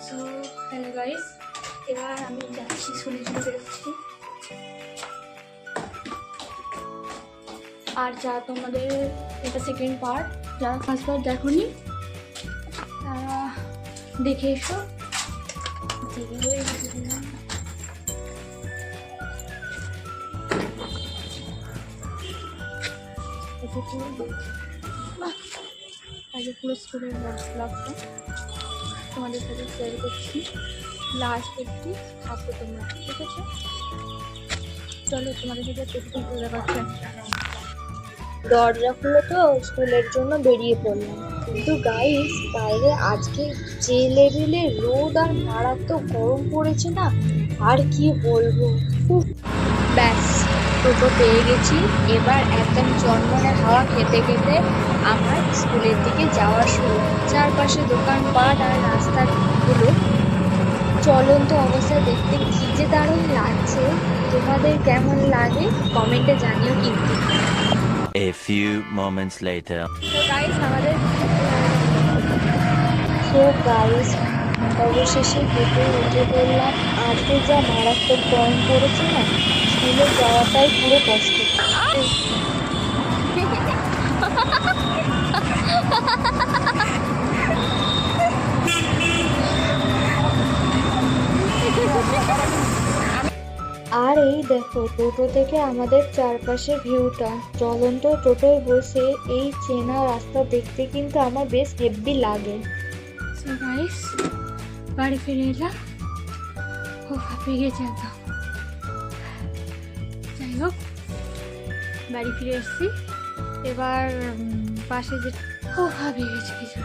So hello guys, এবার আমি যাচ্ছি স্কুলের জন্য বেরোচ্ছি। আর যা তোমাদের এটা সেকেন্ড পার্ট, যারা ফার্স্ট পার্ট দেখোনি তারা দেখে এসো। আগে পুরো স্কুলের ব্লগটা তোমাদের সাথে শেয়ার করছি, লাস্ট অবধি থাকবে তোমরা, ঠিক আছে? চলো তোমাদের সাথে প্রতিদিন চলে যাচ্ছে। দরজা খুলে তো স্কুলের জন্য বেরিয়ে পড়লাম, কিন্তু গাইস বাইরে আজকে যে লেভেলের রোদ আর মারাত্মক গরম পড়েছে না, আর কি বলবো। ব্যাস টোটো পেয়ে গেছি, এবার একদম জন্মনে হাওয়া খেতে খেতে আমার স্কুলের দিকে যাওয়া শুরু। চারপাশে দোকানপাট আর রাস্তাগুলো চলন্ত অবস্থায় দেখতে কি যে দারুণ লাগছে। তোমাদের কেমন লাগে কমেন্টে জানিও কিন্তু। A few moments later. অবশেষে হেঁটে উঠে পড়লাম। আজকে যা মারাত্মক গরম পড়েছে না, স্কুলে যাওয়াটাই পুরো কষ্ট। আর এই দেখো টোটো থেকে আমাদের চারপাশের ভিউটা। চলন্ত টোটোয় বসে এই চেনা রাস্তা দেখতে কিন্তু আমার বেশ হেব্বি লাগে। সো গাইস, বাড়ি ফিরে এলাম, খুব হাঁপিয়ে গেছে একদম। যাই হোক, বাড়ি ফিরে এসেছি। এবার পাশে যে খুব হাঁপিয়ে গেছে কিছু।